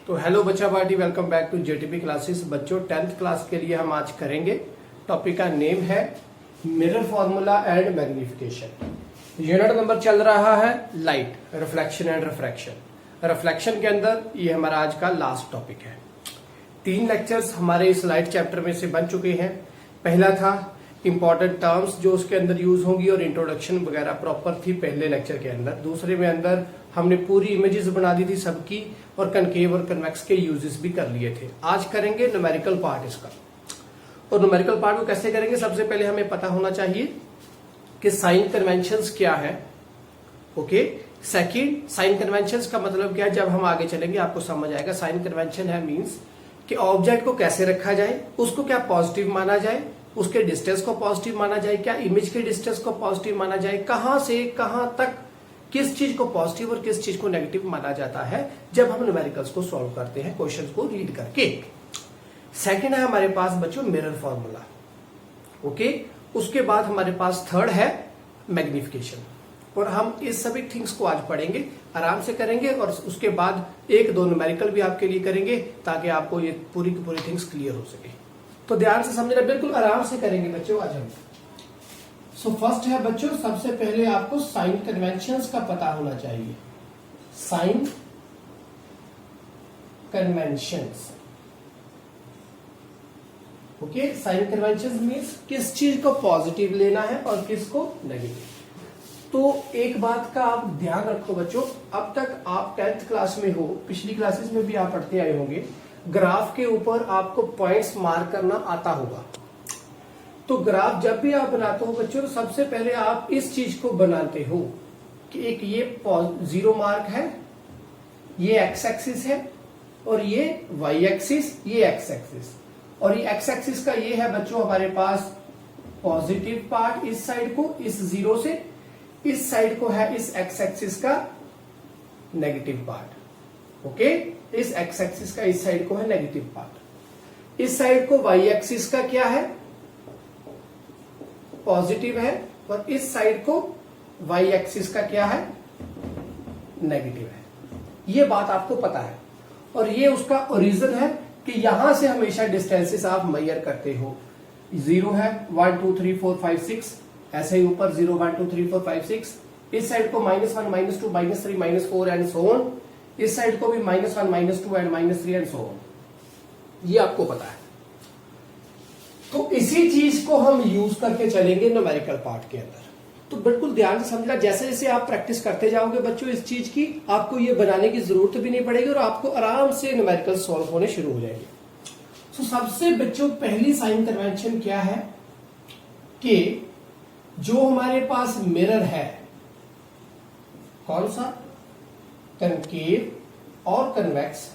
तो हेलो बच्चा party, welcome back to JTP classes. बच्चों 10th क्लास के लिए हम आज करेंगे, टॉपिक का नेम है mirror formula and magnification. Unit number चल रहा है light, reflection and refraction. Reflection के अंदर ये हमारा आज का लास्ट टॉपिक है। 3 लेक्चर्स हमारे इस लाइट चैप्टर में से बन चुके हैं। पहला था इंपॉर्टेंट टर्म्स जो उसके अंदर यूज होंगी और इंट्रोडक्शन वगैरह प्रॉपर थी पहले लेक्चर के अंदर। दूसरे में अंदर हमने पूरी इमेजेस बना दी थी सबकी और कनकेव और कन्वेक्स के यूजेस भी कर लिए थे। आज करेंगे न्यूमेरिकल पार्ट इसका। और न्यूमेरिकल पार्ट को कैसे करेंगे, सबसे पहले हमें पता होना चाहिए कि साइन कन्वेंशंस क्या है। ओके, सेकंड, साइन कन्वेंशंस का मतलब क्या है, जब हम आगे चलेंगे आपको समझ आएगा। साइन कन्वेंशन है मींस कि ऑब्जेक्ट को कैसे रखा जाए, उसको क्या पॉजिटिव माना जाए, उसके डिस्टेंस को पॉजिटिव माना जाए, क्या इमेज के डिस्टेंस को पॉजिटिव माना जाए, कहां से कहां तक किस चीज को पॉजिटिव और किस चीज को नेगेटिव माना जाता है जब हम न्यूमेरिकल्स को सॉल्व करते हैं क्वेश्चंस को रीड करके। सेकंड है हमारे पास बच्चों मिरर फॉर्मूला। ओके, उसके बाद हमारे पास थर्ड है मैग्निफिकेशन। और हम इस सभी थिंग्स को आज पढ़ेंगे, आराम से करेंगे और उसके बाद 1-2 न्यूमेरिकल भी आपके लिए करेंगे ताकि आपको ये पूरी की पूरी थिंग्स क्लियर हो सके। तो ध्यान से समझना, बिल्कुल आराम से करेंगे बच्चों आज हम। सो फर्स्ट है बच्चों, सबसे पहले आपको साइन कन्वेंशंस का पता होना चाहिए। Sign conventions, okay, sign conventions means किस चीज को पॉजिटिव लेना है और किसको नेगेटिव। तो एक बात का आप ध्यान रखो बच्चों, अब तक आप 10th क्लास में हो, पिछली क्लासेस में भी आप पढ़ते आए होंगे, ग्राफ के ऊपर आपको पॉइंट्स मार्क करना आता होगा। तो ग्राफ जब भी आप बनाते हो बच्चों, तो सबसे पहले आप इस चीज को बनाते हो कि एक ये 0 मार्क है, ये एक्स एक्सिस है और ये वाई एक्सिस, ये एक्स एक्सिस। और ये एक्स एक्सिस का ये है बच्चों हमारे पास पॉजिटिव पार्ट इस साइड को, इस 0 से, इस साइड को है इस एक्स एक्सिस का नेगेटिव पार्ट। ओके, इस एक्स एक्सिस का इस साइड को है नेगेटिव पार्ट। इस साइड को वाई एक्सिस का क्या है, पॉजिटिव है, और इस साइड को वाई एक्सिस का क्या है, नेगेटिव है। ये बात आपको पता है। और ये उसका ओरिजिन है कि यहां से हमेशा डिस्टेंसेस आप मेजर करते हो। 0 है, 1 2 3 4 5 6, ऐसे ही ऊपर 0 1 2 3 4 5 6। इस साइड को -1 -2 -3 -4 एंड सो ऑन। इस साइड को भी -1 -2 एंड -3 एंड सो ऑन। ये आपको पता है। तो इसी चीज को हम यूज करके चलेंगे न्यूमेरिकल पार्ट के अंदर। तो बिल्कुल ध्यान से समझना, जैसे जैसे आप प्रैक्टिस करते जाओगे बच्चों इस चीज की, आपको ये बनाने की जरूरत भी नहीं पड़ेगी और आपको आराम से न्यूमेरिकल सॉल्व होने शुरू हो जाएंगे। तो सबसे बच्चों पहली साइन कन्वेंशन क्या है कि जो हमारे पास मिरर है, कौन सा, कनकेव और कन्वेक्स,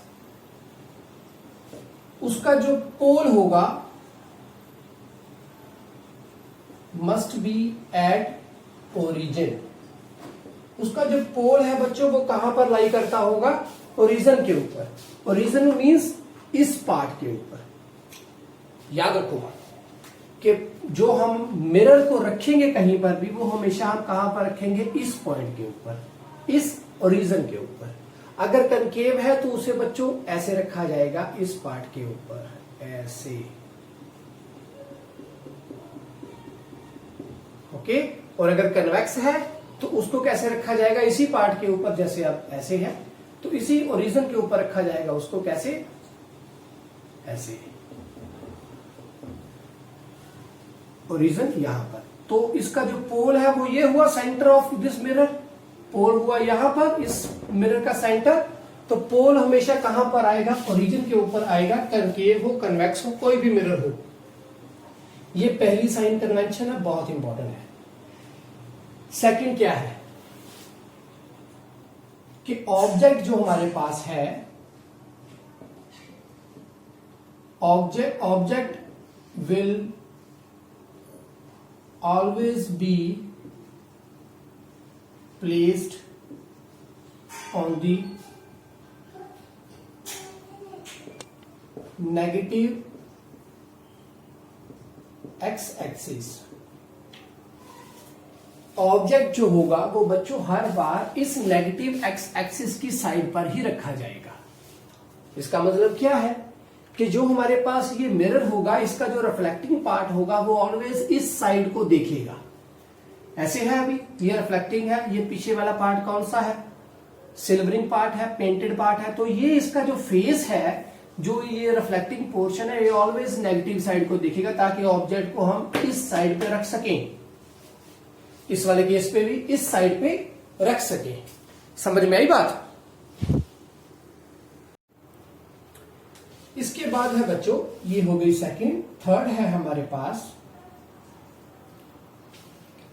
उसका जो पोल होगा मस्ट बी एट ओरिजिन। उसका जो पोल है बच्चों वो कहां पर लाई करता होगा, ओरिजिन के ऊपर। ओरिजिन मींस इस पार्ट के ऊपर। याद रखो कि जो हम मिरर को रखेंगे कहीं पर भी, वो हमेशा हम कहां पर रखेंगे, इस पॉइंट के ऊपर, इस ओरिजिन के ऊपर। अगर कनकेव है तो उसे बच्चों ऐसे रखा जाएगा, इस पार्ट के ऊपर ऐसे। ओके, और अगर कन्वेक्स है तो उसको कैसे रखा जाएगा, इसी पार्ट के ऊपर, जैसे अब ऐसे है तो इसी ओरिजिन के ऊपर रखा जाएगा उसको, कैसे, ऐसे। ओरिजिन यहां पर। तो इसका जो पोल है वो ये हुआ सेंटर ऑफ दिस मिरर। पोल हुआ यहां पर, इस मिरर का सेंटर। तो पोल हमेशा कहां पर आएगा, ओरिजिन के ऊपर आएगा, कनकेव हो कन्वेक्स हो कोई भी मिरर हो। ये पहली साइन कन्वेंशन है, बहुत इंपॉर्टेंट है। सेकंड क्या है कि ऑब्जेक्ट जो हमारे पास है, object will always be placed on the negative x axis। Object जो होगा वो बच्चों हर बार इस नेगेटिव एक्स एक्सिस की साइड पर ही रखा जाएगा। इसका मतलब क्या है कि जो हमारे पास ये मिरर होगा, इसका जो रिफ्लेक्टिंग पार्ट होगा वो ऑलवेज इस साइड को देखेगा। ऐसे है, अभी ये रिफ्लेक्टिंग है, ये पीछे वाला पार्ट कौन सा है, सिल्वरिंग पार्ट है, पेंटेड पार्ट है। तो ये इसका जो फेस है, जो ये रिफ्लेक्टिंग पोर्शन है, ये ऑलवेज नेगेटिव साइड को देखेगा, ताकि ऑब्जेक्ट को हम इस साइड पे रख सकें, इस वाले केस पे भी इस साइड पे रख सकें। समझ में आई बात? इसके बाद है बच्चों, ये हो गई सेकंड। थर्ड है हमारे पास,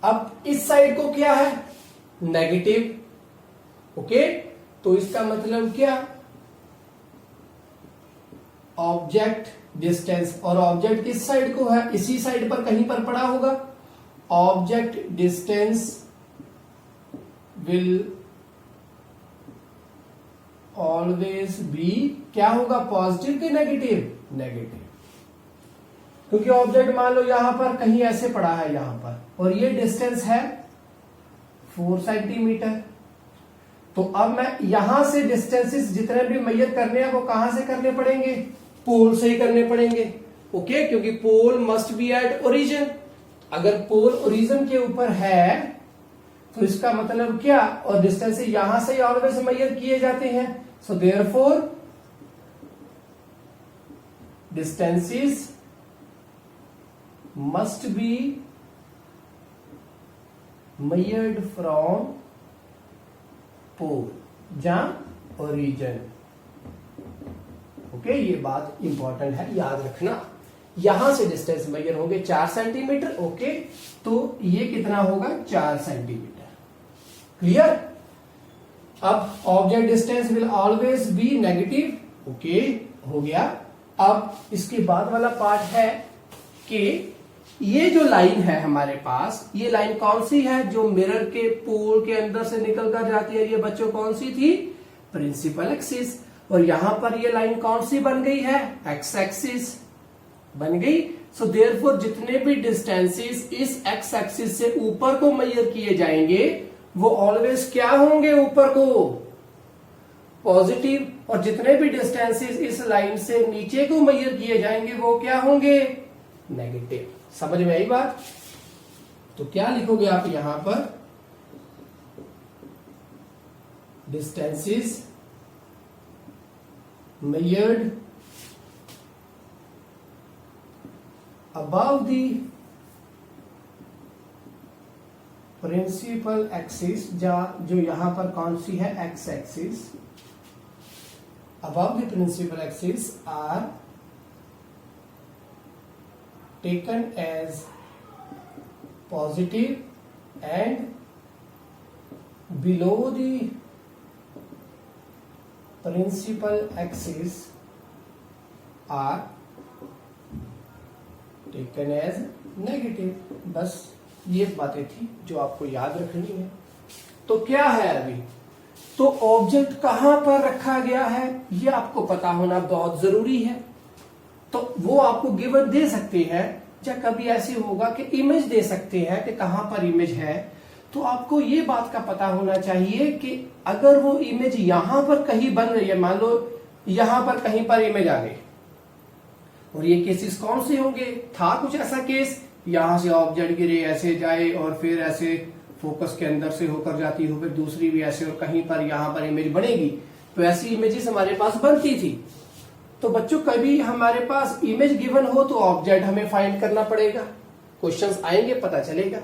अब इस साइड को क्या है, नेगेटिव। ओके, तो इसका मतलब क्या, ऑब्जेक्ट डिस्टेंस, और ऑब्जेक्ट किस साइड को है, इसी साइड पर कहीं पर पड़ा होगा। Object distance will always be, क्या होगा, पॉजिटिव कि नेगेटिव, नेगेटिव। क्योंकि ऑब्जेक्ट मान लो यहां पर कहीं ऐसे पड़ा है यहां पर, और ये डिस्टेंस है 4 सेंटीमीटर। तो अब मैं यहां से डिस्टेंसेस जितने भी मेजर करने हैं वो कहां से करने पड़ेंगे, पोल से ही करने पड़ेंगे। ओके, क्योंकि पोल मस्ट बी एट ओरिजिन। अगर पोल ओरिजिन के ऊपर है तो इसका मतलब क्या, और डिस्टेंस यहां से ऑलवेज मेजर किए जाते हैं। So therefore distances must be measured from pole जहां ओरिजिन। ओके, ये बात इंपॉर्टेंट है, याद रखना। यहां से डिस्टेंस मेजर होंगे 4 सेंटीमीटर। ओके, तो ये कितना होगा, 4 सेंटीमीटर। क्लियर? अब object distance will always be negative. Okay, हो गया। अब इसके बाद वाला पार्ट है कि ये जो लाइन है हमारे पास, ये लाइन कौन सी है, जो मिरर के पोल के अंदर से निकल कर जाती है, ये बच्चों कौन सी थी, प्रिंसिपल एक्सिस। और यहां पर ये लाइन कौन सी बन गई है, एक्स एक्सिस बन गई। सो देयरफॉर जितने भी डिस्टेंसेस इस एक्स एक्सिस से ऊपर को मेजर किए जाएंगे वो ऑलवेज क्या होंगे, ऊपर को पॉजिटिव, और जितने भी डिस्टेंसेस इस लाइन से नीचे को मेजर किए जाएंगे वो क्या होंगे, नेगेटिव। समझ में आई बात? तो क्या लिखोगे आप यहां पर, distances measured above the principal axis, जो यहां पर कौन सी है, x axis, above the principal axis are taken as positive and below the principal axis are taken as negative। बस ये बातें थी जो आपको याद रखनी है। तो क्या है अभी, तो ऑब्जेक्ट कहां पर रखा गया है ये आपको पता होना बहुत जरूरी है। तो वो आपको गिवन दे सकते हैं, या कभी ऐसे होगा कि इमेज दे सकते हैं कि कहां पर इमेज है, तो आपको ये बात का पता होना चाहिए कि अगर वो इमेज यहां पर कहीं बन रही है, मान लो यहां पर कहीं पर इमेज आ गई, और ये केसेस कौन से होंगे, था कुछ ऐसा केस, यहां से ऑब्जेक्ट गिरे ऐसे जाए और फिर ऐसे फोकस के अंदर से होकर जाती हो, फिर दूसरी भी ऐसे, और कहीं पर यहां पर इमेज बनेगी। तो ऐसी इमेजेस हमारे पास बनती थी। तो बच्चों कभी हमारे पास इमेज गिवन हो तो ऑब्जेक्ट हमें फाइंड करना पड़ेगा, क्वेश्चंस आएंगे, पता चलेगा।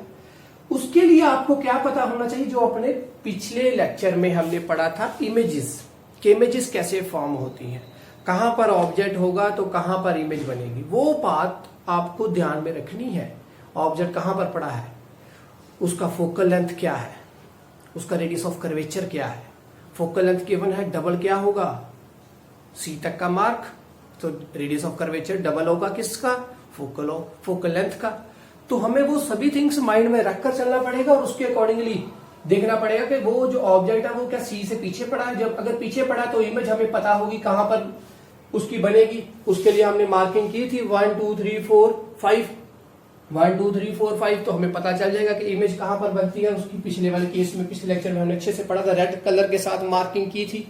उसके लिए आपको क्या पता होना चाहिए, जो अपने पिछले लेक्चर में हमने पढ़ा था, इमेजेस कि इमेजेस कैसे फॉर्म होती हैं, कहां पर ऑब्जेक्ट होगा तो कहां पर इमेज बनेगी, वो बात आपको ध्यान में रखनी है। ऑब्जेक्ट कहां पर पड़ा है, उसका फोकल लेंथ क्या है, उसका रेडियस ऑफ कर्वेचर क्या है। फोकल लेंथ गिवन है, डबल क्या होगा, सी तक का मार्क, तो रेडियस ऑफ कर्वेचर डबल होगा किसका, फोकल लेंथ का। तो हमें वो सभी थिंग्स माइंड में रखकर चलना पड़ेगा, और उसके अकॉर्डिंगली देखना पड़ेगा कि वो जो ऑब्जेक्ट है वो क्या सी से पीछे पड़ा है। जब अगर पीछे पड़ा तो इमेज हमें पता होगी कहां पर उसकी बनेगी। उसके लिए हमने मार्किंग की थी 1 2 3 4 5, 1 2 3 4 5, तो हमें पता चल जाएगा कि इमेज कहां पर बनती है उसकी। पिछले वाले केस में, पिछले लेक्चर में हमने अच्छे से पढ़ा था, रेड कलर के साथ मार्किंग की थी।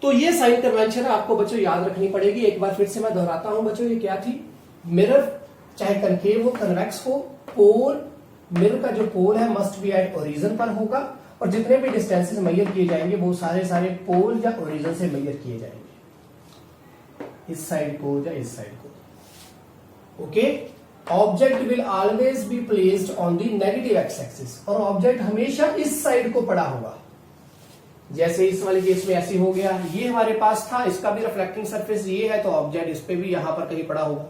तो ये साइन कन्वेंशन आपको बच्चों याद रखनी पड़ेगी। एक बार फिर से मैं दोहराता हूं बच्चों, ये क्या थी? मिरर चाहे कनकेव हो कन्वेक्स हो, पोल मिरर का जो पोल है मस्ट बी एट ओरिजिन पर होगा, और जितने भी डिस्टेंसेस मेजर किए जाएंगे वो सारे पोल या ओरिजिन से मेजर किए जाएंगे, इस साइड को या इस साइड को। Okay, object will always be placed on the negative x axis, और ऑब्जेक्ट हमेशा इस साइड को पड़ा होगा। जैसे इस वाले केस में ऐसे हो गया, ये हमारे पास था, इसका भी रिफ्लेक्टिंग सरफेस ये है, तो ऑब्जेक्ट इस पे भी यहां पर कहीं पड़ा होगा।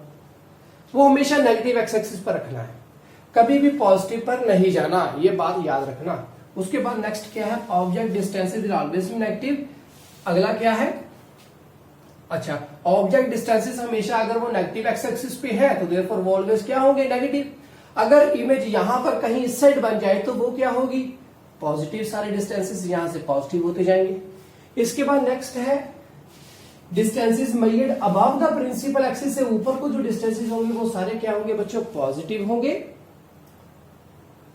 वो हमेशा नेगेटिव एक्स एक्सिस पर रखना है, कभी भी पॉजिटिव पर नहीं जाना, ये बात याद रखना। उसके बाद नेक्स्ट क्या है? Object distances will always be negative. अगला क्या है? अच्छा, ऑब्जेक्ट डिस्टेंसेस हमेशा अगर वो नेगेटिव एक्स एक्सिस पे है तो देयरफॉर वो ऑलवेज क्या होंगे? नेगेटिव। अगर इमेज यहां पर कहीं इस साइड बन जाए तो वो क्या होगी? पॉजिटिव। सारे डिस्टेंसेस यहां से पॉजिटिव होते जाएंगे। इसके बाद नेक्स्ट है distances measured above the principal axis, से ऊपर को जो डिस्टेंसेस होंगे वो सारे क्या होंगे बच्चों? पॉजिटिव होंगे,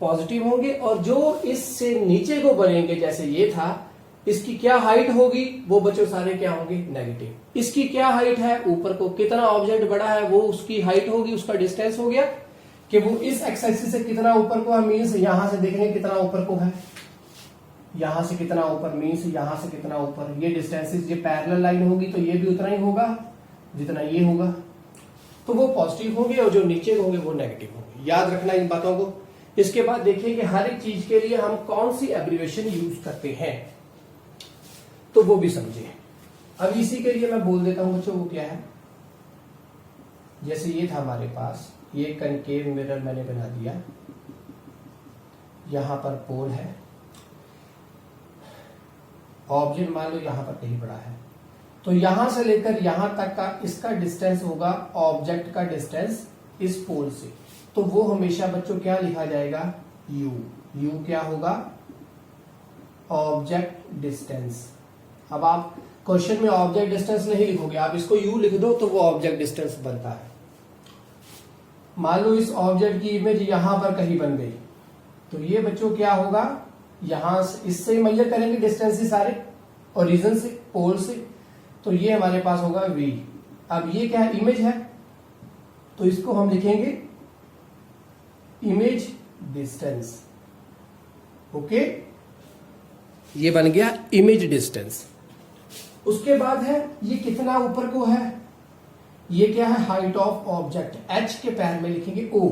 पॉजिटिव होंगे। और जो इससे नीचे को बनेंगे, जैसे ये था, इसकी क्या हाइट होगी? वो बच्चों सारे क्या होंगे? नेगेटिव। इसकी क्या हाइट है? ऊपर को कितना ऑब्जेक्ट बड़ा है वो उसकी हाइट होगी, उसका डिस्टेंस हो गया कि वो इस एक्स एक्सिस से कितना ऊपर को है, मीन्स यहां से देखेंगे कितना ऊपर को है, यहां से कितना ऊपर मीन्स यहां से कितना ऊपर। ये डिस्टेंसेस, ये पैरेलल लाइन होगी तो ये भी उतना ही होगा जितना ये होगा, तो वो पॉजिटिव होंगे, और जो नीचे होंगे वो नेगेटिव होंगे। याद रखना इन बातों को। इसके बाद देखिए कि हर एक चीज के लिए हम कौन सी एब्रिविएशन यूज करते हैं, तो वो भी समझिए। अब इसी के लिए मैं बोल देता हूं बच्चों, वो क्या है? जैसे ये था हमारे पास, ये कनकेव मिरर मैंने बना दिया, यहां पर पोल है, ऑब्जेक्ट मान लो यहां पर कहीं पड़ा है, तो यहां से लेकर यहां तक का इसका डिस्टेंस होगा ऑब्जेक्ट का डिस्टेंस इस पोल से, तो वो हमेशा बच्चों क्या लिखा जाएगा? यू। यू क्या होगा? Object distance. अब आप क्वेश्चन में ऑब्जेक्ट डिस्टेंस नहीं लिखोगे, आप इसको यू लिख दो तो वो ऑब्जेक्ट डिस्टेंस बनता है। मान लो इस ऑब्जेक्ट की इमेज यहां पर कहीं बन गई, तो ये बच्चों क्या होगा? यहां से इससे मेजर करेंगे डिस्टेंस सारे ओरिजिन से, पोल से, तो ये हमारे पास होगा v। अब ये क्या है? इमेज है, तो इसको हम लिखेंगे इमेज डिस्टेंस। ओके, ये बन गया इमेज डिस्टेंस। उसके बाद है ये कितना ऊपर को है? ये क्या है? हाइट ऑफ ऑब्जेक्ट, h के पैर में लिखेंगे o।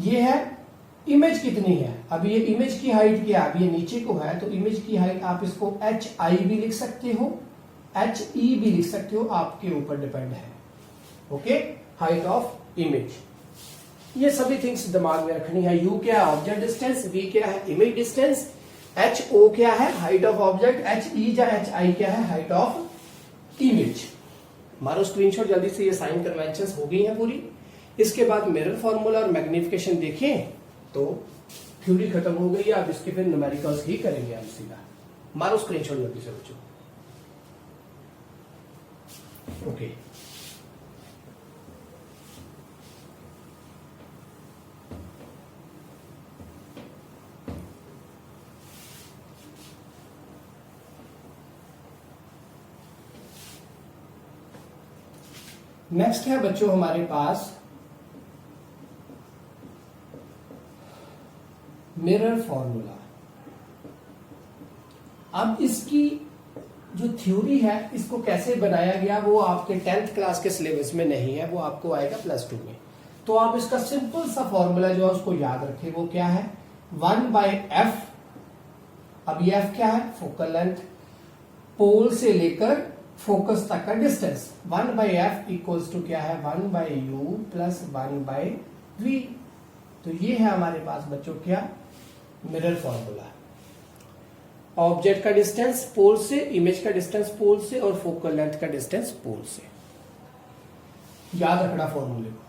ये है इमेज कितनी है? अब ये इमेज की हाइट क्या? अब ये नीचे को है, तो इमेज की हाइट आप इसको hi भी लिख सकते हो, he भी लिख सकते हो, आपके ऊपर डिपेंड है। Okay, height of image. ये सभी थिंग्स दिमाग में रखनी है। u क्या है? ऑब्जेक्ट डिस्टेंस, v क्या है? इमेज डिस्टेंस, ho क्या है? हाइट ऑफ ऑब्जेक्ट, he या hi क्या है? Height of image. मारो स्क्रीनशॉट जल्दी से, ये साइन कन्वेंशंस हो गई हैं पूरी। इसके बाद मिरर फॉर्मूला और मैग्निफिकेशन देखें तो थ्योरी खत्म हो गई है। अब इसके फिर न्यूमेरिकल्स ही करेंगे हम सीधा। मारो स्क्रीनशॉट जल्दी से बच्चों। ओके, नेक्स्ट है बच्चों हमारे पास मिरर फॉर्मूला। अब इसकी जो थ्योरी है, इसको कैसे बनाया गया वो आपके 10th क्लास के सिलेबस में नहीं है, वो आपको आएगा +2 में। तो आप इसका सिंपल सा फॉर्मूला जो है उसको याद रखें। वो क्या है? 1/f। अब ये f क्या है? फोकल लेंथ, पोल से लेकर फोकस तक का डिस्टेंस। 1/f इक्वल्स टू क्या है? 1/u plus 1/v। तो ये है हमारे पास बच्चों क्या? Mirror formula. ऑब्जेक्ट का डिस्टेंस पोल से, इमेज का डिस्टेंस पोल से, और फोकल लेंथ का डिस्टेंस पोल से। याद रखना फॉर्मूले को।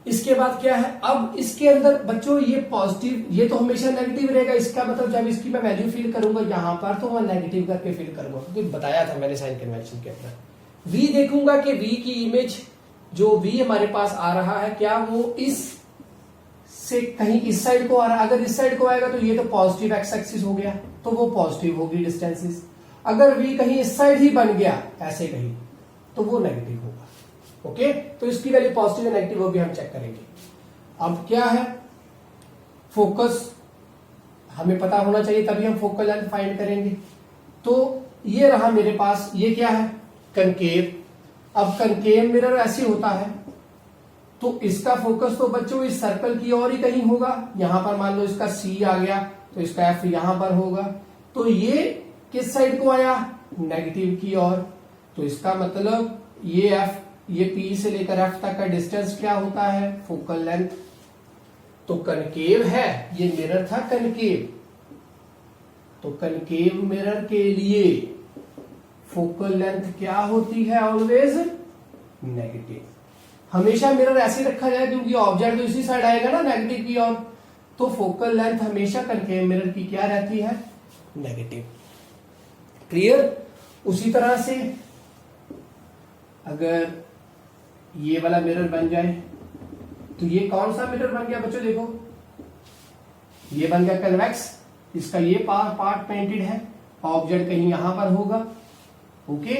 इसके बाद क्या है? अब इसके अंदर बच्चों ये पॉजिटिव, ये तो हमेशा नेगेटिव रहेगा। इसका मतलब जब इसकी मैं वैल्यू फिल करूंगा यहां पर, तो मैं नेगेटिव करके फिल करूंगा, क्योंकि बताया था मैंने साइन कन्वेंशन के अंदर। v देखूंगा कि v की इमेज जो v हमारे पास आ रहा है, क्या वो इस से कहीं इस साइड को आ रहा है, अगर इस साइड को आएगा तो ये तो पॉजिटिव एक्स एक्सिस हो गया, तो वो पॉजिटिव होगी डिस्टेंसेस। अगर v कहीं इस साइड ही बन गया ऐसे कहीं, तो वो नेगेटिव होगा। ओके, तो इसकी वैल्यू पॉजिटिव या नेगेटिव होगी, हम चेक करेंगे। अब क्या है, फोकस हमें पता होना चाहिए, तभी हम फोकल लेंथ फाइंड करेंगे। तो ये रहा मेरे पास, ये क्या है, कनकेव। अब कनकेव मिरर ऐसे होता है, तो इसका फोकस तो बच्चों इस सर्कल की ओर ही कहीं होगा। यहां पर मान लो इसका C आ गया, तो इसका F यहां पर होगा। तो ये किस साइड को आया, नेगेटिव की ओर। तो इसका मतलब ये F, ये P से लेकर F तक का डिस्टेंस क्या होता है, फोकल लेंथ। तो कनकेव है, ये मिरर था कनकेव, तो कनकेव मिरर के लिए फोकल लेंथ क्या होती है, ऑलवेज नेगेटिव। हमेशा मिरर ऐसे रखा जाए क्योंकि ऑब्जेक्ट तो इसी साइड आएगा ना, नेगेटिव की ओर, तो फोकल लेंथ हमेशा कनकेव मिरर की क्या रहती है, नेगेटिव। क्लियर। उसी तरह से अगर ये वाला मिरर बन जाए, तो ये कौन सा मिरर बन गया बच्चों, देखो ये बन गया कन्वेक्स, इसका ये पार्ट पेंटेड है, ऑब्जेक्ट कहीं यहां पर होगा। ओके,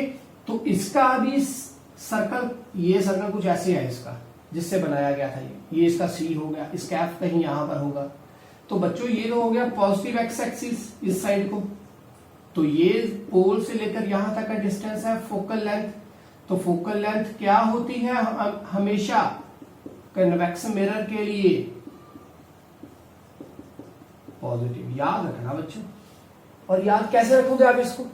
तो इसका अभी सर्कल, ये सर्कल कुछ ऐसे है इसका, जिससे बनाया गया था ये इसका C हो गया, इसका F कहीं यहां पर होगा। तो बच्चों ये तो हो गया पॉजिटिव एक्स एक्सिस इस साइड को, तो ये पोल से लेकर यहां तक का डिस्टेंस है फोकल लेंथ। तो फोकल लेंथ क्या होती है हमेशा कन्वेक्स मिरर के लिए, पॉजिटिव। याद रखना बच्चों, और याद कैसे रखोगे आप इसको,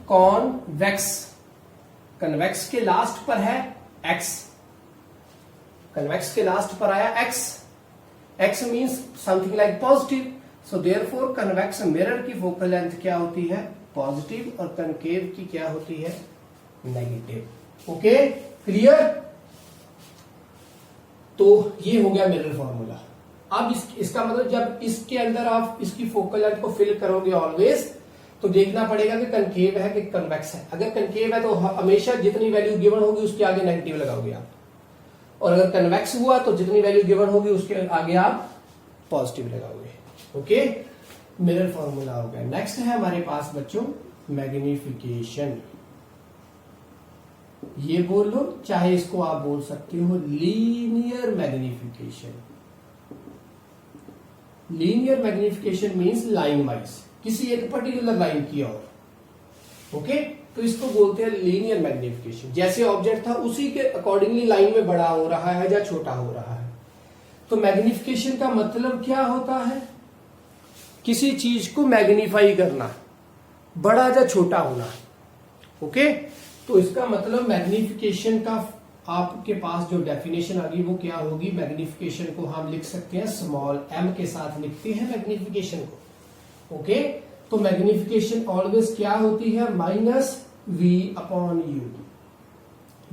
कॉन्वेक्स, कन्वेक्स के लास्ट पर है x, कन्वेक्स के लास्ट पर आया x, x means something like positive. So therefore convex mirror की फोकल लेंथ क्या होती है, पॉजिटिव, और कनकेव की क्या होती है, नेगेटिव। Okay, clear. तो ये हो गया मिरर फॉर्मूला। अब इसका मतलब जब इसके अंदर आप इसकी फोकल लेंथ को फिल करोगे ऑलवेज, तो देखना पड़ेगा कि कनकेव है कि कन्वेक्स है। अगर कनकेव है तो हमेशा जितनी वैल्यू गिवन होगी उसके आगे नेगेटिव लगाओगे आप, और अगर कन्वेक्स हुआ तो जितनी वैल्यू गिवन होगी उसके आगे आप पॉजिटिव लगाओगे। ओके, मिरर फॉर्मूला हो गया। नेक्स्ट है हमारे पास बच्चों मैग्निफिकेशन। ये बोल लो, चाहे इसको आप बोल सकते हो linear magnification. Linear magnification means line wise, किसी एक पर्टिकुलर लाइन की ओर। ओके, तो इसको बोलते हैं लीनियर मैग्निफिकेशन। जैसे ऑब्जेक्ट था उसी के अकॉर्डिंगली लाइन में बड़ा हो रहा है या छोटा हो रहा है। तो मैग्निफिकेशन का मतलब क्या होता है, किसी चीज को मैग्नीफाई करना, बड़ा या छोटा होना। ओके, तो इसका मतलब मैग्निफिकेशन का आपके पास जो डेफिनेशन आ गई वो क्या होगी, मैग्निफिकेशन को हम लिख सकते हैं स्मॉल m के साथ लिखते हैं मैग्निफिकेशन को। ओके, तो मैग्निफिकेशन ऑलवेज क्या होती है, -v/u।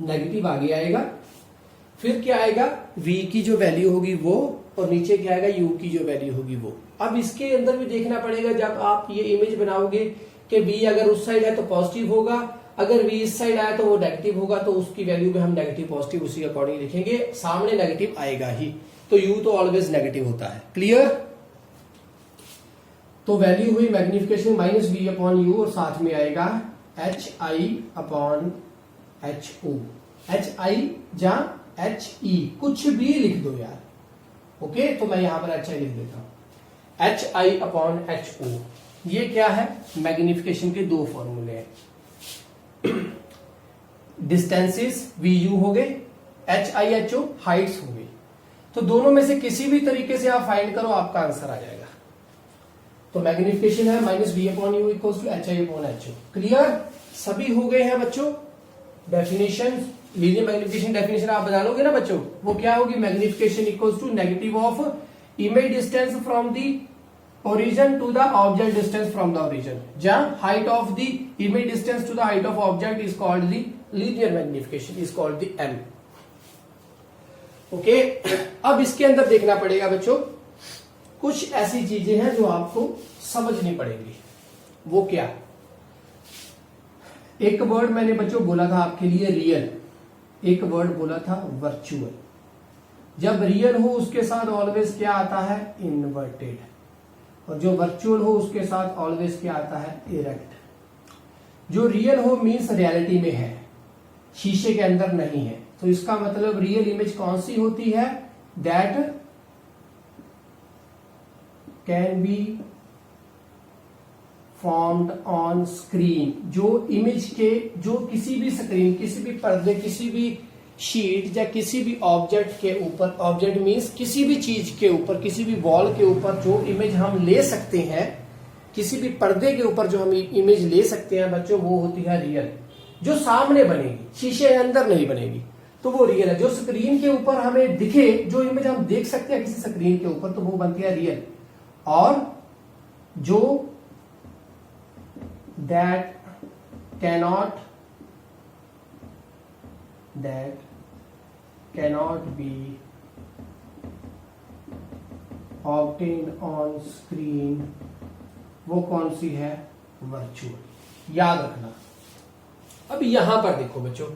नेगेटिव आगे आएगा, फिर क्या आएगा, v की जो वैल्यू होगी वो, और नीचे क्या आएगा, u की जो वैल्यू होगी वो। अब इसके अंदर भी देखना पड़ेगा, जब आप ये इमेज बनाओगे कि v अगर उस साइड है तो पॉजिटिव होगा, अगर v इस साइड आया तो वो नेगेटिव होगा, तो उसकी वैल्यू में हम नेगेटिव पॉजिटिव उसी अकॉर्डिंग लिखेंगे, सामने नेगेटिव आएगा ही। तो u तो ऑलवेज नेगेटिव होता है। क्लियर। तो वैल्यू हुई मैग्निफिकेशन -v/u, और साथ में आएगा hi/ho। hi या he, कुछ भी लिख दो यार। ओके, तो मैं यहां पर hi लिख देता हूं, hi/ho। ये क्या है, मैग्निफिकेशन के दो फॉर्मूले हैं। डिस्टेंसेस vu हो गए, hi/ho हाइट्स हो गई। तो दोनों में से किसी भी तरीके से आप फाइंड करो, आपका आंसर आ जाएगा। तो मैग्निफिकेशन है -v/u equals to hi/ho। Clear, सभी हो गए हैं बच्चों। डेफिनेशन, लीनियर मैग्निफिकेशन डेफिनेशन आप बता लोगे ना बच्चों, वो क्या होगी, magnification equals to negative of image distance from the origin to the object distance from the origin, जहां height of the image distance to the height of object is called the linear magnification, is called the m। Okay, अब इसके अंदर देखना पड़ेगा बच्चों, कुछ ऐसी चीजें हैं जो आपको समझनी पड़ेंगी। वो क्या, एक वर्ड मैंने बच्चों बोला था आपके लिए रियल, एक वर्ड बोला था वर्चुअल। जब रियल हो उसके साथ ऑलवेज क्या आता है, इन्वर्टेड, और जो वर्चुअल हो उसके साथ ऑलवेज क्या आता है, इरेक्ट। जो रियल हो मीन्स रियलिटी में है, शीशे के अंदर नहीं है, तो इसका मतलब रियल इमेज कौन सी होती है, that can be formed on screen. जो इमेज के, जो किसी भी स्क्रीन, किसी भी पर्दे, किसी भी शीट या किसी भी ऑब्जेक्ट के ऊपर, ऑब्जेक्ट मीन्स किसी भी चीज के ऊपर, किसी भी वॉल के ऊपर जो इमेज हम ले सकते हैं, किसी भी पर्दे के ऊपर जो हम इमेज ले सकते हैं बच्चों, वो होती है रियल। जो सामने बनेगी, शीशे के अंदर नहीं बनेगी, तो वो रियल है। जो स्क्रीन के ऊपर हमें दिखे, जो इमेज हम देख सकते हैं किसी स्क्रीन के ऊपर, तो वो बनती है रियल। और जो that cannot be obtained on screen, वो कौन सी है, वर्चुअल। याद रखना। अब यहां पर देखो बच्चों,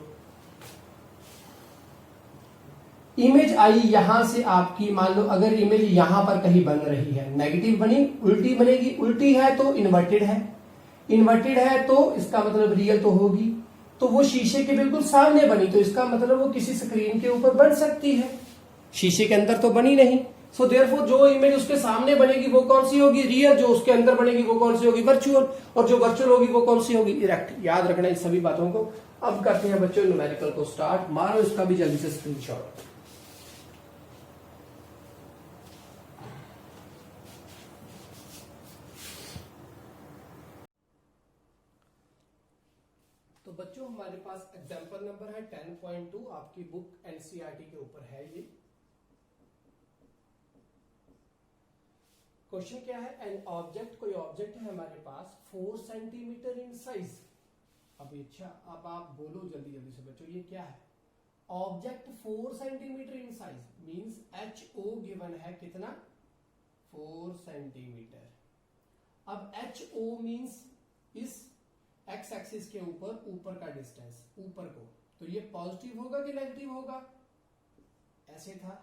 इमेज आई यहां से आपकी, मान लो अगर इमेज यहां पर कहीं बन रही है, नेगेटिव बनी, उल्टी बनेगी, उल्टी है तो इन्वर्टेड है, इन्वर्टेड है तो इसका मतलब रियल तो होगी, तो वो शीशे के बिल्कुल सामने बनी, तो इसका मतलब वो किसी स्क्रीन के ऊपर बन सकती है, शीशे के अंदर तो बनी नहीं। सो देयरफॉर जो इमेज उसके सामने बनेगी वो कौन सी होगी, रियल। जो उसके अंदर बनेगी वो कौन सी होगी, वर्चुअल। और जो वर्चुअल होगी वो कौन सी होगी, इरेक्ट। याद रखना इस सभी बातों को। अब करते हैं बच्चों न्यूमेरिकल को स्टार्ट। मारो इसका भी जल्दी से स्क्रीनशॉट। तो बच्चों हमारे पास एग्जाम्पल नंबर है 10.2, आपकी बुक एनसीईआरटी के ऊपर है ये। क्वेश्चन क्या है, एन ऑब्जेक्ट, कोई ऑब्जेक्ट है हमारे पास 4 सेंटीमीटर इन साइज। अब अच्छा, अब आप बोलो जल्दी जल्दी से बच्चों, ये क्या है, object 4 centimetre in size means h o given है कितना, 4 सेंटीमीटर। अब एच ओ मींस इस एक्स एक्सिस के ऊपर, ऊपर का डिस्टेंस, ऊपर को, तो ये पॉजिटिव होगा कि नेगेटिव होगा, ऐसे था,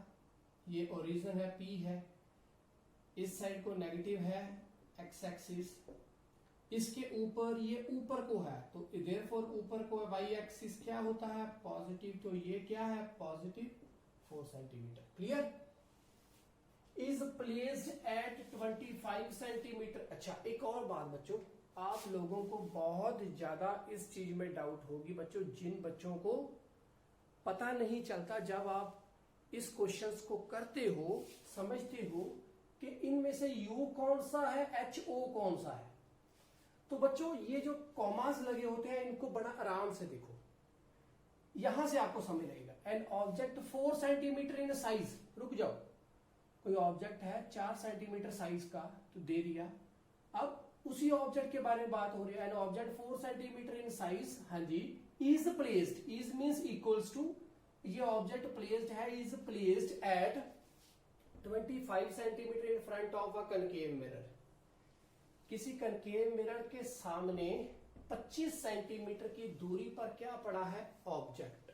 ये ओरिजिन है, पी है, इस साइड को नेगेटिव है एक्स एक्सिस, इसके ऊपर ये ऊपर को है, तो देयरफॉर ऊपर को वाई एक्सिस क्या होता है, पॉजिटिव, तो ये क्या है, positive 4 centimetre. Clear. Is placed at 25 centimetre. अच्छा, एक और बात बच्चों, आप लोगों को बहुत ज्यादा इस चीज में डाउट होगी बच्चों, जिन बच्चों को पता नहीं चलता जब आप इस क्वेश्चंस को करते हो, समझते हो कि इनमें से यू कौन सा है, एच ओ कौन सा है। तो बच्चों ये जो कॉमास लगे होते हैं इनको बड़ा आराम से देखो, यहां से आपको समझ लगेगा। N object 4 centimetre in size, रुक जाओ, कोई ऑब्जेक्ट है 4 सेंटीमीटर साइज का, तो दे दिया। अब उसी ऑब्जेक्ट के बारे में बात हो रही है, an object 4 centimetre in size, हाँ जी, is placed, is means equals to, ये ऑब्जेक्ट प्लेस्ड है, is placed at 25 centimetre in front of a concave mirror. किसी कनकेव मिरर के सामने 25 सेंटीमीटर की दूरी पर क्या पड़ा है, ऑब्जेक्ट।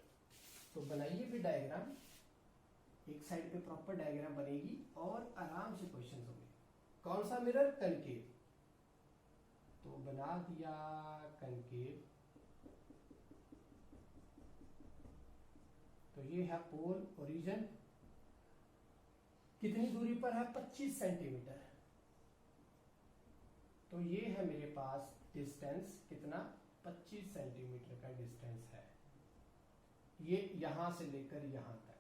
तो बनाइए भी डायग्राम, एक साइड पे प्रॉपर डायग्राम बनेगी और आराम से क्वेश्चन होंगे। कौन सा मिरर, कनकेव, तो बना दिया कनकेव, तो ये है पोल, ओरिजिन, कितनी दूरी पर है, 25 सेंटीमीटर, तो ये है मेरे पास डिस्टेंस कितना, 25 सेंटीमीटर का डिस्टेंस है, ये यहां से लेकर यहां तक।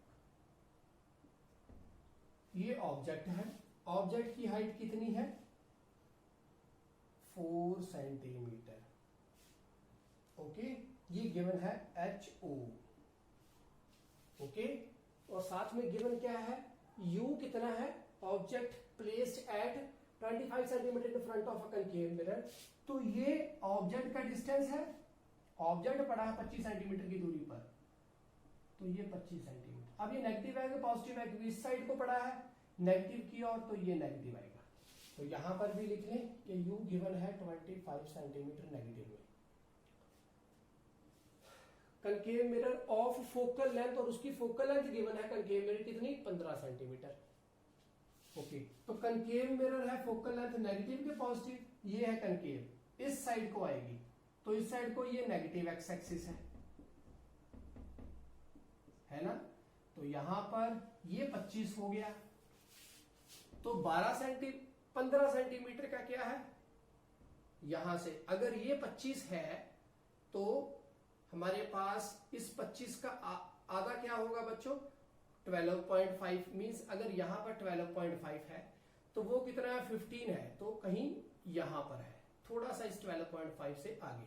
ये ऑब्जेक्ट है, ऑब्जेक्ट की हाइट कितनी है, 4 सेंटीमीटर। ओके, ये गिवन है एच ओ। ओके, और साथ में गिवन क्या है, यू कितना है, object placed at 25 centimetre in front of a concave mirror, तो ये ऑब्जेक्ट का डिस्टेंस है, ऑब्जेक्ट पड़ा है 25 सेंटीमीटर की दूरी पर, तो ये 25 सेंटीमीटर। अब ये नेगेटिव है कि पॉजिटिव है, क्योंकि इस साइड को पड़ा है नेगेटिव की ओर, तो ये नेगेटिव आएगा। तो यहां पर भी लिख लें कि u गिवन है 25 सेंटीमीटर नेगेटिव में। Concave mirror of focal length, और उसकी फोकल लेंथ गिवन है कनकेव मिरर कितनी 15 सेंटीमीटर। ओके, तो कनकेव मिरर है फोकल लेंथ नेगेटिव के पॉजिटिव, ये है कनकेव, इस साइड को आएगी, तो इस साइड को ये नेगेटिव एक्स एक्सिस है ना। तो यहां पर ये 25 हो गया, तो 15 सेंटीमीटर का क्या है यहां से, अगर ये 25 है तो हमारे पास इस 25 का आधा क्या होगा बच्चों 12.5, मींस अगर यहां पर 12.5 है तो वो कितना है 15 है, तो कहीं यहां पर है, थोड़ा सा इस 12.5 से आगे।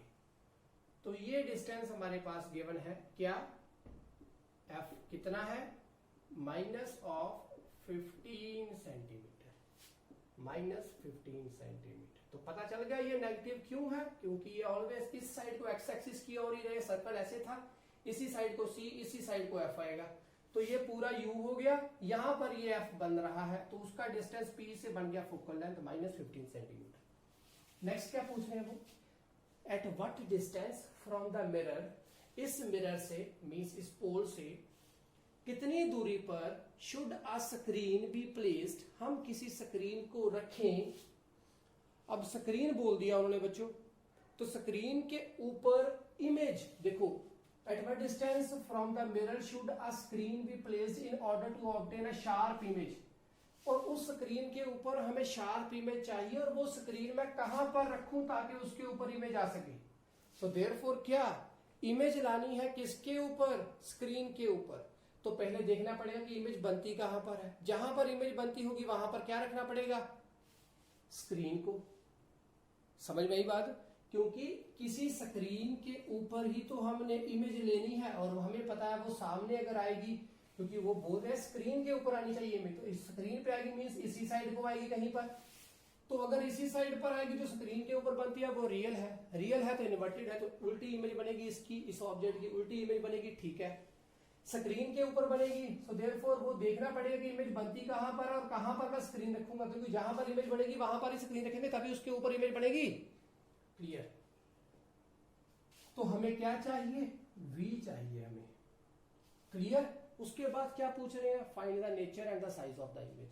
तो ये डिस्टेंस हमारे पास गिवन है क्या, एफ कितना है minus of 15 centimetre, minus 15 centimetre. तो पता चल गया ये नेगेटिव क्यों है, क्योंकि ये ऑलवेज इस साइड को एक्स एक्सिस की ओर ही रहे, सर्कल ऐसे था, इसी साइड को सी, इसी साइड को एफ आएगा, तो ये पूरा यू हो गया, यहां पर ये एफ बन रहा है, तो उसका डिस्टेंस पी से बन गया focal length minus 15 centimetre. Next क्या पूछ रहे हैं वो, eight what distance from the mirror, इस मिरर से मींस इस पोल से कितनी दूरी पर should a screen be placed, हम किसी स्क्रीन को रखें। अब स्क्रीन बोल दिया उन्होंने बच्चों, तो स्क्रीन के ऊपर इमेज देखो, at what distance from the mirror should a screen be placed in order to obtain a sharp image, और उस स्क्रीन के ऊपर हमें शार्प इमेज चाहिए, और वो स्क्रीन मैं कहां पर रखूं ताकि उसके ऊपर इमेज आ सके। तो देयरफॉर क्या इमेज लानी है किसके ऊपर, स्क्रीन के ऊपर, तो पहले देखना पड़ेगा कि इमेज बनती कहां पर है, जहां पर इमेज बनती होगी वहां पर क्या रखना पड़ेगा, स्क्रीन को। समझ में आई बात, क्योंकि किसी स्क्रीन के ऊपर ही तो हमने इमेज लेनी है, और हमें पता है वो सामने अगर आएगी, क्योंकि वो बोल रहे हैं स्क्रीन के ऊपर आनी चाहिए इमेज, तो इस स्क्रीन पे आएगी मीन्स इसी साइड को आएगी कहीं पर, तो अगर इसी साइड पर आएगी जो स्क्रीन के ऊपर बनती है वो रियल है, रियल है तो इन्वर्टेड है, तो उल्टी इमेज बनेगी इसकी, इस ऑब्जेक्ट की उल्टी इमेज बनेगी, ठीक है, स्क्रीन के ऊपर बनेगी, सो देयरफॉर वो देखना पड़ेगा कि इमेज बनती कहां पर और कहां पर मैं स्क्रीन रखूंगा, क्योंकि जहां पर इमेज बनेगी वहां पर ही स्क्रीन रखेंगे तभी उसके ऊपर इमेज बनेगी। क्लियर, तो हमें क्या चाहिए, वी चाहिए हमें। क्लियर, उसके बाद क्या पूछ रहे हैं, find the nature and the size of the image.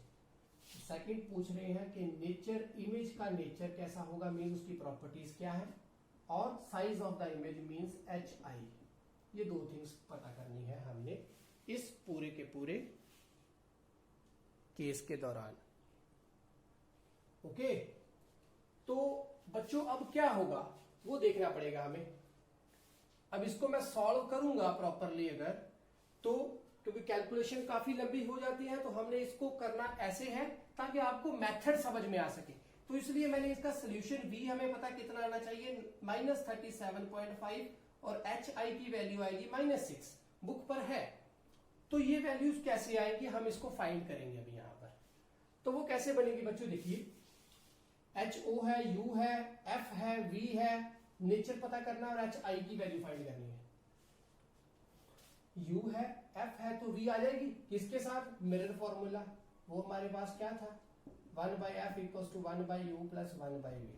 Second पूछ रहे हैं कि नेचर, इमेज का नेचर कैसा होगा, मीन उसकी प्रॉपर्टीज क्या है, और size of the image means HI। ये दो थिंग्स पता करनी है हमने इस पूरे के पूरे केस के दौरान। ओके, तो बच्चों अब क्या होगा वो देखना पड़ेगा हमें। अब इसको मैं सॉल्व करूंगा प्रॉपरली अगर, तो क्योंकि कैलकुलेशन काफी लंबी हो जाती है, तो हमने इसको करना ऐसे है ताकि आपको मेथड समझ में आ सके, तो इसलिए मैंने इसका सोल्यूशन v हमें पता कितना आना चाहिए -37.5, और HI की वैल्यू आएगी -6, बुक पर है। तो ये वैल्यूज कैसे आएंगी हम इसको फाइंड करेंगे अभी यहां पर। तो वो कैसे बनेगी बच्चों, देखिए HO है, U है, F है, V है, नेचर पता करना और HI की वैल्यू फाइंड करनी है। U है, F है, तो V आ जाएगी किसके साथ, मिरर फॉर्मूला, वो हमारे पास क्या था 1/F = 1/U + 1/V,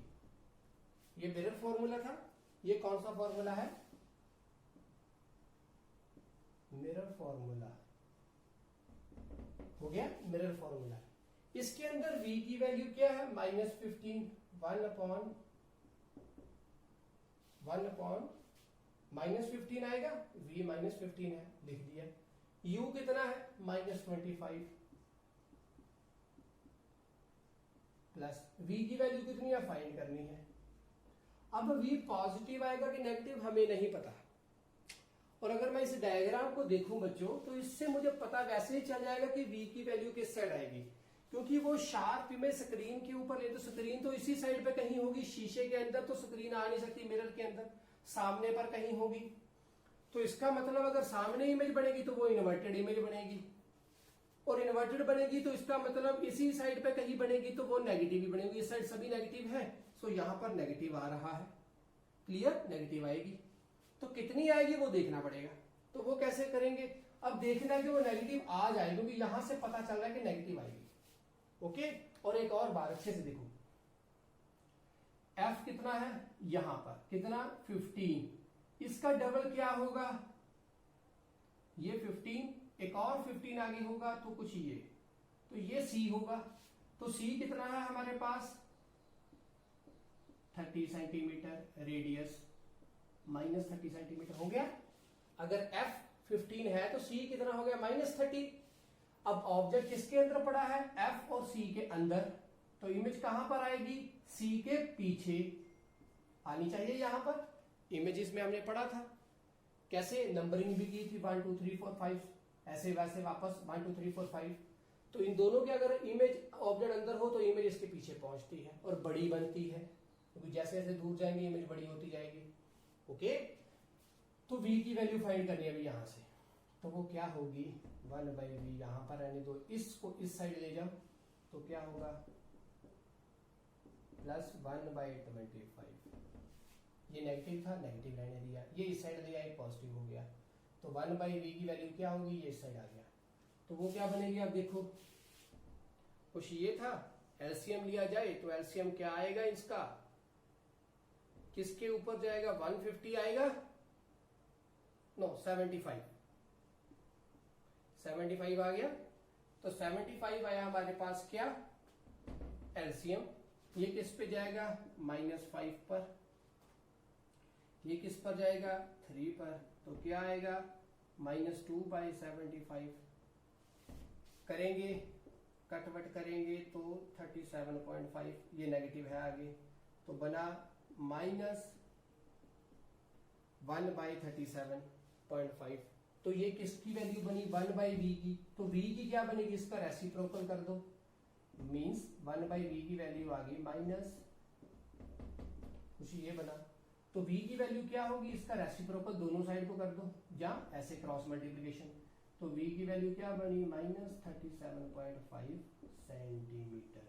ये मिरर फॉर्मूला था। ये कौन सा फॉर्मूला है, मिरर फॉर्मूला हो गया, मिरर फॉर्मूला। इसके अंदर v की वैल्यू क्या है -15, 1/- -15 आएगा, v -15 है, लिख दिया। u कितना है -25, प्लस v की वैल्यू कितनी है फाइंड करनी है। अब v पॉजिटिव आएगा कि नेगेटिव हमें नहीं पता, और अगर मैं इस डायग्राम को देखूं बच्चों तो इससे मुझे पता वैसे ही चल जाएगा कि v की वैल्यू किस साइड आएगी, क्योंकि वो शार्प इमेज स्क्रीन के ऊपर ले, तो स्क्रीन तो इसी साइड पे कहीं होगी, शीशे के अंदर तो स्क्रीन आ नहीं सकती, मिरर के अंदर सामने पर कहीं होगी। तो इसका मतलब अगर सामने इमेज बनेगी तो वो इन्वर्टेड इमेज बनेगी, और इन्वर्टेड बनेगी तो इसका मतलब इसी साइड पे कहीं बनेगी तो वो नेगेटिव ही बनेगी, इस साइड सभी नेगेटिव है, सो यहां पर नेगेटिव आ रहा है। क्लियर, नेगेटिव आएगी, तो कितनी आएगी वो देखना पड़ेगा। तो वो कैसे करेंगे, अब देखना है कि वो नेगेटिव आ जाए, क्योंकि यहां से पता चल रहा है कि नेगेटिव आएगी। ओके, और एक और बार अच्छे से देखो, F कितना है यहां पर, कितना 15, इसका डबल क्या होगा ये 15, एक और 15 आगे होगा तो कुछ ये, तो ये सी होगा। तो सी कितना है हमारे पास 30 सेंटीमीटर, रेडियस -30 सेंटीमीटर हो गया। अगर एफ 15 है तो सी कितना हो गया -30। अब ऑब्जेक्ट किसके अंदर पड़ा है, एफ और सी के अंदर, तो इमेज कहां पर आएगी, सी के पीछे आनी चाहिए। यहां पर इमेजेस में हमने पढ़ा था कैसे नंबरिंग भी की थी 1 2 3 4 5, ऐसे वैसे वापस 1 2 3 4 5। तो इन दोनों के अगर इमेज ऑब्जेक्ट अंदर हो तो इमेज इसके पीछे पहुंचती है और बड़ी बनती है, क्योंकि जैसे जैसे दूर जाएंगे इमेज बड़ी होती जाएगी। ओके, तो v की वैल्यू फाइंड करनी है अभी यहां से, तो वो क्या होगी 1/v, यहां पर रहने दो, इसको इस साइड ले जाओ तो क्या होगा +1/25। ये नेगेटिव था, नेगेटिव रहने दिया, ये इस साइड ले आए पॉजिटिव हो गया, तो 1/v की वैल्यू क्या होगी, ये इस साइड आ गया। तो वो क्या बनेगी, अब देखो कुछ ये था, एलसीएम लिया जाए तो एलसीएम क्या आएगा इसका, किसके ऊपर जाएगा, 150 आएगा, नो 75 आ गया। तो 75 आया हमारे पास क्या एलसीएम, ये किस पे जाएगा -5 पर, ये किस पर जाएगा 3 पर, तो क्या आएगा -2/75। करेंगे कटवट करेंगे तो 37.5, ये नेगेटिव है आगे, तो बना -1/37.5। तो ये किसकी वैल्यू बनी 1/v की, तो v की क्या बनेगी, इसका रेसिप्रोकल कर दो, मींस 1/v की वैल्यू आ गई माइनस कुछ ये बना, तो v की वैल्यू क्या होगी, इसका रेसिप्रोकल दोनों साइड को कर दो, या ऐसे क्रॉस मल्टीप्लिकेशन, तो v की वैल्यू क्या बनी -37.5 सेंटीमीटर।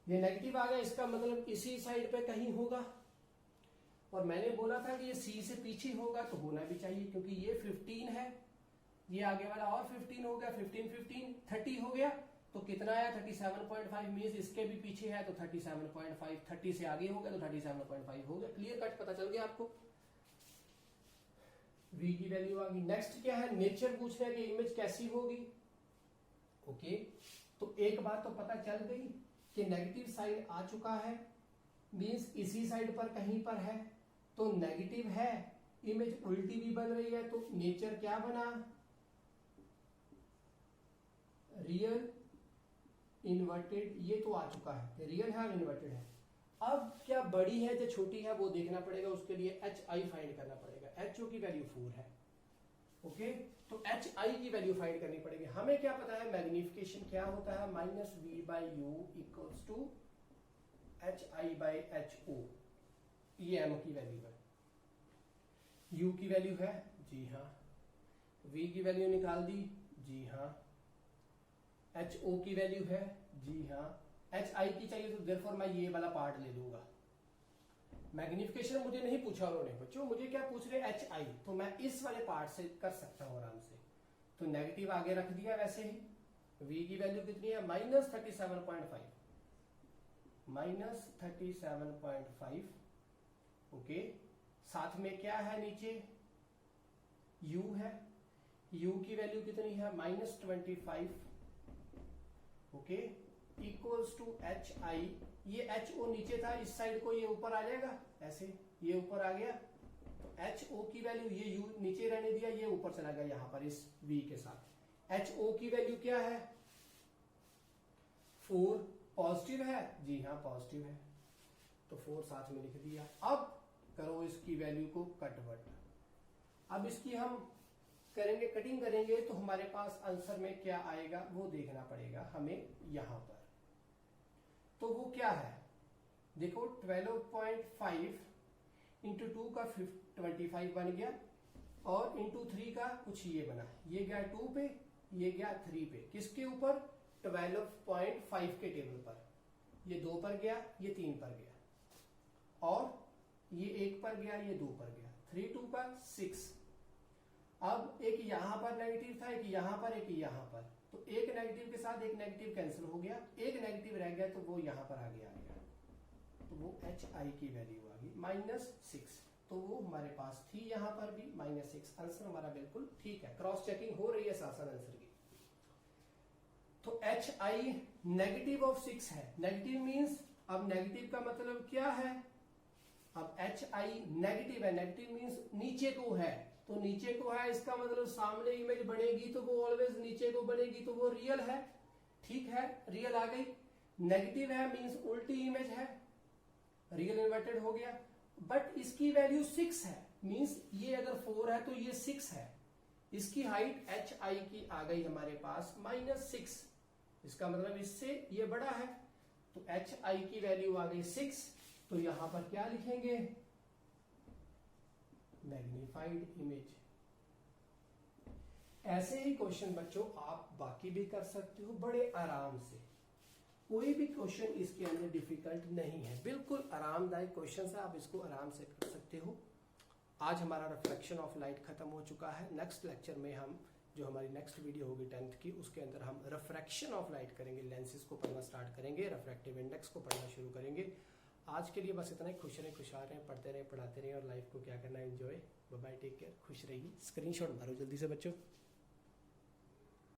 ये नेगेटिव आ गया, इसका मतलब इसी साइड पे कहीं होगा, और मैंने बोला था कि ये सी से पीछे होगा, तो होना भी चाहिए, क्योंकि ये 15 है, ये आगे वाला और 15 हो गया, 15 15 30 हो गया, तो कितना आया 37.5, मींस इसके भी पीछे है तो 37.5, 30 से आगे हो गया तो 37.5 हो गया। क्लियर कट पता चल गया आपको, v की वैल्यू आ गई। नेक्स्ट क्या है, नेचर पूछ रहे हैं कि इमेज कैसी होगी। ओके, तो एक बात तो पता चल गई कि नेगेटिव साइड आ चुका है, मींस इसी साइड पर कहीं पर है, तो नेगेटिव है, इमेज उल्टी भी बन रही है, तो नेचर क्या बना रियल इन्वर्टेड, ये तो आ चुका है, रियल है और इन्वर्टेड है। अब क्या बड़ी है या छोटी है वो देखना पड़ेगा, उसके लिए HI फाइंड करना पड़ेगा, HO की वैल्यू 4 है। ओके, तो HI की वैल्यू फाइंड करनी पड़ेगी। हमें क्या पता है मैग्निफिकेशन क्या होता है, -v/u इक्वल्स टू HI/HO, ये m की वैल्यू है, u की वैल्यू है, जी हाँ, v की वैल्यू निकाल दी, जी हाँ, HO की वैल्यू है, जी हाँ, HI की चाहिए तो देयरफॉर मैं ये वाला पार्ट ले लूंगा। मैग्निफिकेशन मुझे नहीं पूछा उन्होंने, बच्चों मुझे क्या पूछ रहे HI, तो मैं इस वाले पार्ट से कर सकता हूं आराम से, तो नेगेटिव आगे रख दिया वैसे ही। v की वैल्यू कितनी है -37.5, -37.5। ओके, साथ में क्या है नीचे u है, u की वैल्यू कितनी है -25। ओके, इक्वल्स टू HI, ये HO नीचे था, इस साइड को ये ऊपर आ जाएगा, ऐसे ये ऊपर आ गया, तो HO की वैल्यू, ये U नीचे रहने दिया, ये ऊपर चला गया यहां पर इस V के साथ। HO की वैल्यू क्या है 4, पॉजिटिव है, जी हाँ पॉजिटिव है, तो 4 साथ में लिख दिया। अब करो इसकी वैल्यू को कटवट, अब इसकी हम करेंगे कटिंग करेंगे, तो हमारे पास आंसर में क्या आएगा वो देखना पड़ेगा हमें यहां पर। तो वो क्या है, देखो 12.5 इंटू 2 का 25 बन गया, और इंटू 3 का कुछ ये बना, ये गया 2 पे, ये गया 3 पे, किसके ऊपर 12.5 के टेबल पर, ये 2 पर गया, ये 3 पर गया, और ये 1 पर गया, ये 2 पर गया, 3 2 का 6। अब एक यहां पर नेगेटिव था, एक यहां पर, एक यहां पर, तो एक नेगेटिव के साथ एक नेगेटिव कैंसिल हो गया, एक नेगेटिव रह गया, तो वो यहां पर आगे आ गया, तो वो HI की वैल्यू आ गई -6। तो वो हमारे पास थी यहां पर भी -6। आंसर हमारा बिल्कुल ठीक है, क्रॉस चेकिंग हो रही है साथ साथ आंसर की। तो HI नेगेटिव ऑफ 6 है। नेगेटिव मींस, अब नेगेटिव का मतलब क्या है, अब HI नेगेटिव है, नेगेटिव मींस नीचे को है, तो नीचे को है इसका मतलब सामने इमेज बनेगी तो वो ऑलवेज नीचे को बनेगी, तो वो रियल है। ठीक है, रियल आ गई। नेगेटिव है मींस उल्टी इमेज है, रियल इन्वर्टेड हो गया। बट इसकी वैल्यू 6 है, मींस ये अगर 4 है तो ये 6 है। इसकी हाइट HI की आ गई हमारे पास -6, इसका मतलब इससे ये बड़ा है, तो HI की वैल्यू आ गई 6। तो यहां पर क्या लिखेंगे, मैग्नीफाइड इमेज। ऐसे ही क्वेश्चन बच्चों आप बाकी भी कर सकते हो बड़े आराम से, कोई भी क्वेश्चन इसके अंदर डिफिकल्ट नहीं है, बिल्कुल आरामदायक क्वेश्चन है, आप इसको आराम से कर सकते हो। आज हमारा रिफ्लेक्शन ऑफ लाइट खत्म हो चुका है। नेक्स्ट लेक्चर में हम, जो हमारी नेक्स्ट वीडियो होगी 10th की, उसके अंदर हम रिफ्रैक्शन ऑफ लाइट करेंगे, लेंसेज को पढ़ना स्टार्ट करेंगे, रिफ्रैक्टिव इंडेक्स को पढ़ना शुरू करेंगे। आज के लिए बस इतना ही। खुश रहें, खुशहाल रहें, पढ़ते रहें, पढ़ाते रहें और लाइफ को क्या करना है, enjoy. Bye bye, take care, खुश रहिए। स्क्रीनशॉट मारो जल्दी से बच्चों।